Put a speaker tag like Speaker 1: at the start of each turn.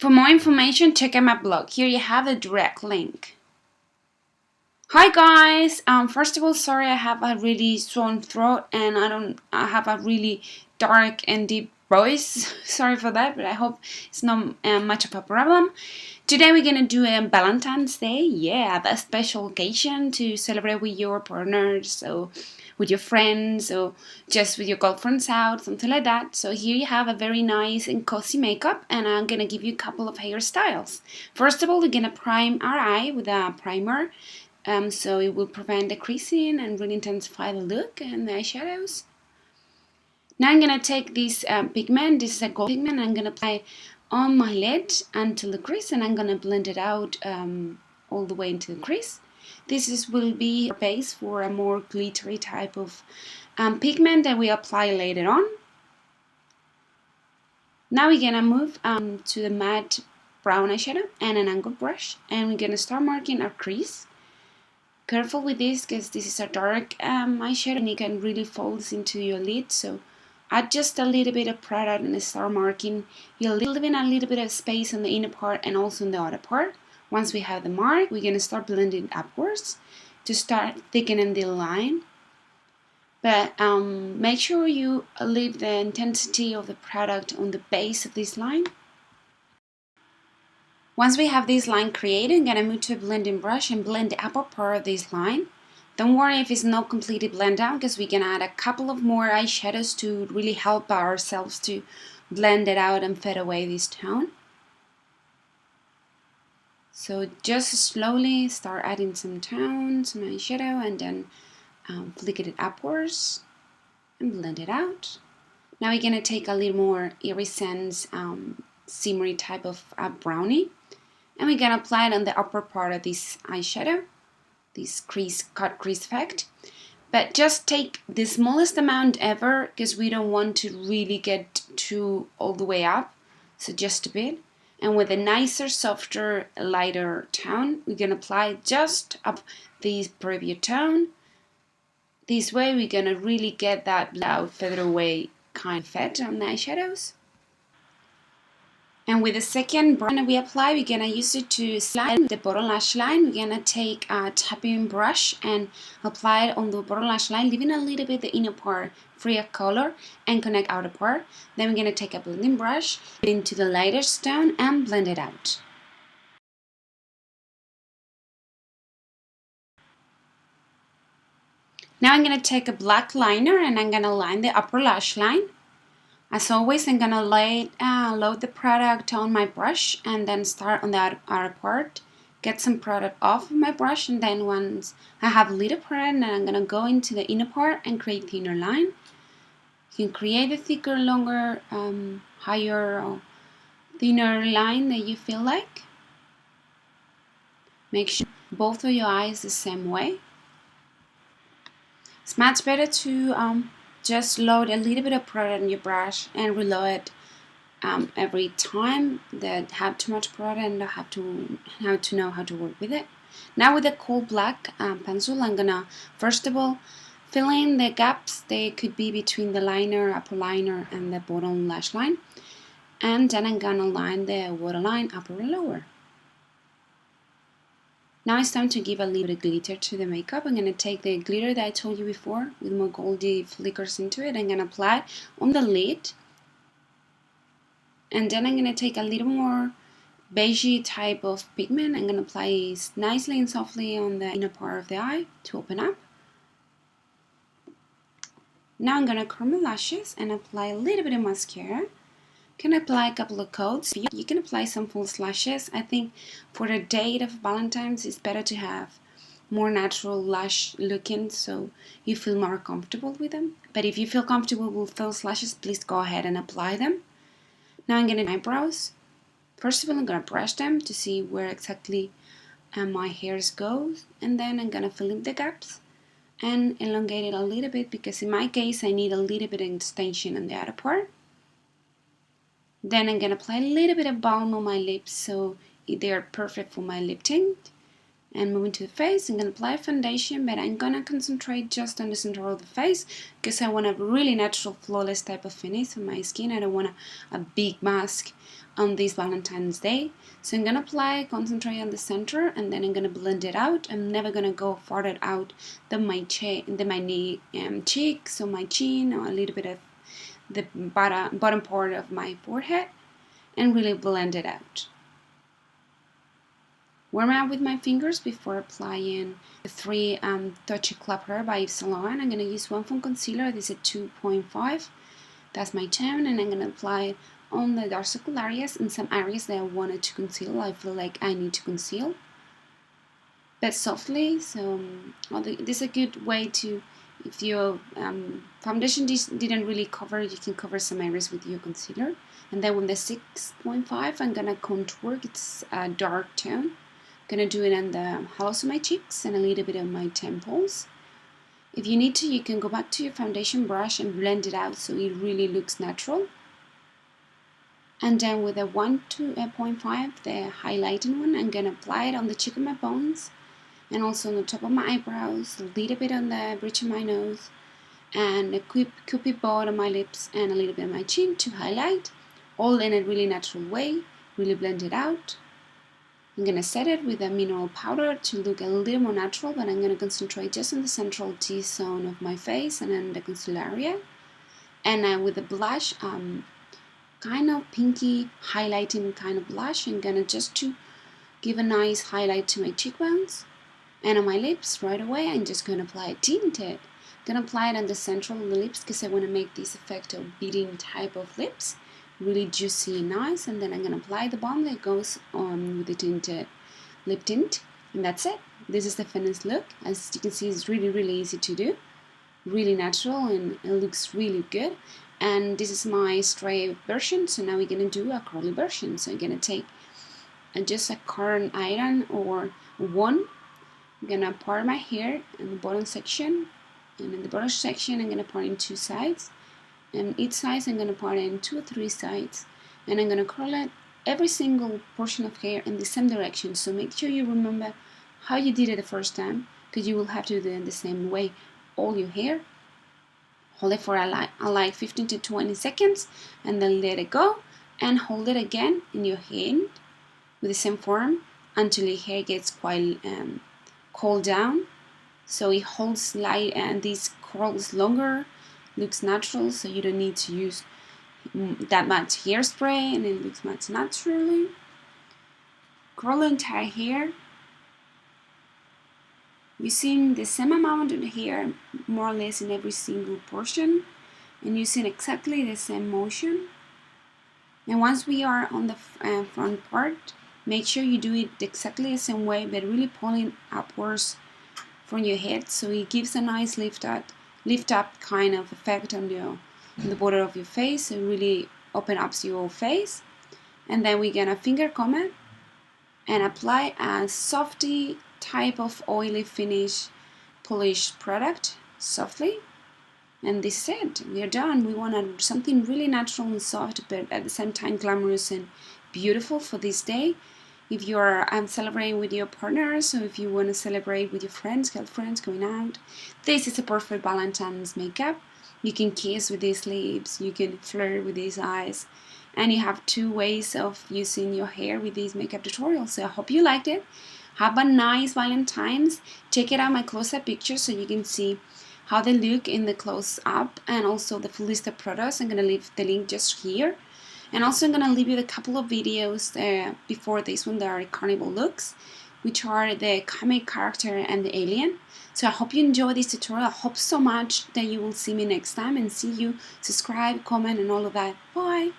Speaker 1: For more information, check out my blog. Here you have the direct link. Hi guys. First of all, sorry I have a really sore throat and I have a really dark and deep voice. Sorry for that, but I hope it's not much of a problem. Today we're gonna do a Valentine's Day. Yeah, a special occasion to celebrate with your partners, or with your friends, or just with your girlfriends out, something like that. So here you have a very nice and cozy makeup, and I'm gonna give you a couple of hairstyles. First of all, we're gonna prime our eye with a primer. So it will prevent the creasing and really intensify the look and the eyeshadows. Now I'm going to take this pigment, this is a gold pigment, I'm going to apply it on my lid until the crease, and I'm going to blend it out all the way into the crease. This will be a base for a more glittery type of pigment that we apply later on. Now we're going to move to the matte brown eyeshadow and an angled brush, and we're going to start marking our crease. Careful with this because this is a dark eyeshadow and it can really fall into your lid, so add just a little bit of product and start marking. You're leaving a little bit of space on the inner part and also on the outer part. Once we have the mark, we're going to start blending upwards to start thickening the line. But make sure you leave the intensity of the product on the base of this line. Once we have this line created, I'm going to move to a blending brush and blend the upper part of this line. Don't worry if it's not completely blended out, because we can add a couple of more eyeshadows to really help ourselves to blend it out and fade away this tone. So just slowly start adding some tone, some eyeshadow, and then flick it upwards and blend it out. Now we're going to take a little more iridescent, shimmery type of brownie. And we're going to apply it on the upper part of this eyeshadow, this cut crease effect. But just take the smallest amount ever, because we don't want to really get all the way up. So just a bit. And with a nicer, softer, lighter tone, we're going to apply just up this previous tone. This way we're going to really get that loud, feather away kind of effect on the eyeshadows. And with the second brown we apply, we're going to use it to slide the bottom lash line. We're going to take a tapping brush and apply it on the bottom lash line, leaving a little bit the inner part free of color and connect outer part. Then we're going to take a blending brush into the lighter tone and blend it out. Now I'm going to take a black liner and I'm going to line the upper lash line. As always, I'm going to load the product on my brush and then start on the outer part. Get some product off of my brush, and then once I have a little product, then I'm going to go into the inner part and create the inner line. You can create a thicker, longer, higher, or thinner line that you feel like. Make sure both of your eyes the same way. It's much better to just load a little bit of product on your brush and reload it every time that have too much product and have to know how to work with it. Now with the coal black pencil, I'm gonna first of all fill in the gaps. They could be between the liner, upper liner, and the bottom lash line, and then I'm gonna line the waterline upper and lower. Now it's time to give a little bit of glitter to the makeup. I'm going to take the glitter that I told you before with more goldy flickers into it. I'm going to apply it on the lid. And then I'm going to take a little more beigey type of pigment. I'm going to apply it nicely and softly on the inner part of the eye to open up. Now I'm going to curl my lashes and apply a little bit of mascara. Can apply a couple of coats. You can apply some false lashes. I think for the date of Valentine's, it's better to have more natural lash looking, so you feel more comfortable with them. But if you feel comfortable with false lashes, please go ahead and apply them. Now I'm going to do my eyebrows. First of all, I'm going to brush them to see where exactly my hairs go, and then I'm going to fill in the gaps and elongate it a little bit, because in my case I need a little bit of extension on the outer part. Then I'm going to apply a little bit of balm on my lips so they are perfect for my lip tint. And moving to the face, I'm going to apply foundation, but I'm going to concentrate just on the center of the face because I want a really natural, flawless type of finish on my skin. I don't want a big mask on this Valentine's Day. So I'm gonna apply, concentrate on the center, and then I'm gonna blend it out. I'm never gonna go farther out than my cheeks or my chin, or a little bit of the bottom part of my forehead, and really blend it out. Warm up with my fingers before applying the 3 Touchy Club Hair by Yves Saint Laurent. I'm gonna use one from concealer. This is a 2.5. That's my tone, and I'm gonna apply on the dark circle areas and some areas that I wanted to conceal. I feel like I need to conceal, but softly. So this is a good way to, if your foundation didn't really cover, you can cover some areas with your concealer. And then with the 6.5, I'm gonna contour. It's a dark tone. I'm gonna do it on the hollows of my cheeks and a little bit on my temples. If you need to, you can go back to your foundation brush and blend it out so it really looks natural. And then with a 1.5, the highlighting one, I'm gonna apply it on the cheek of my bones and also on the top of my eyebrows, a little bit on the bridge of my nose, and a cupid bow on my lips and a little bit on my chin to highlight, all in a really natural way, really blend it out. I'm gonna set it with a mineral powder to look a little more natural, but I'm gonna concentrate just on the central T-zone of my face and then the concealer area. And with the blush, kind of pinky highlighting kind of blush, I'm gonna just to give a nice highlight to my cheekbones. And on my lips right away, I'm just gonna apply a tinted. I'm gonna apply it on the central of the lips because I wanna make this effect of beading type of lips, really juicy and nice. And then I'm gonna apply the balm that goes on with the tinted lip tint, and that's it. This is the finished look. As you can see, it's really easy to do, really natural, and it looks really good. And this is my straight version, so now we're gonna do a curly version. So I'm gonna take just a current iron or one. I'm gonna part my hair in the bottom section, and in the bottom section I'm gonna part in 2 sides, and each side I'm gonna part in 2 or 3 sides, and I'm gonna curl it every single portion of hair in the same direction. So make sure you remember how you did it the first time, because you will have to do it the same way all your hair. Hold it for like 15 to 20 seconds, and then let it go, and hold it again in your hand with the same form until your hair gets quite cooled down, so it holds light and these curls longer, looks natural, so you don't need to use that much hairspray, and it looks much naturally. Curl the entire hair using the same amount of hair more or less in every single portion, and using exactly the same motion. And once we are on the front part, make sure you do it exactly the same way, but really pulling upwards from your head, so it gives a nice lift up kind of effect on the border of your face. So it really open up your face. And then we're gonna finger comb it and apply a softy type of oily finish polish product softly. And this is it. We are done. We want something really natural and soft, but at the same time glamorous and beautiful for this day. If you're celebrating with your partners, or if you want to celebrate with your friends, girlfriends, going out, this is a perfect Valentine's makeup. You can kiss with these lips, you can flirt with these eyes, and you have 2 ways of using your hair with these makeup tutorials. So I hope you liked it. Have a nice Valentine's. Check it out, my close-up pictures, so you can see how they look in the close-up, and also the full list of products. I'm gonna leave the link just here. And also I'm gonna leave you a couple of videos before this one that are carnival looks, which are the comic character and the alien. So I hope you enjoy this tutorial. I hope so much that you will see me next time, and see you, subscribe, comment, and all of that. Bye!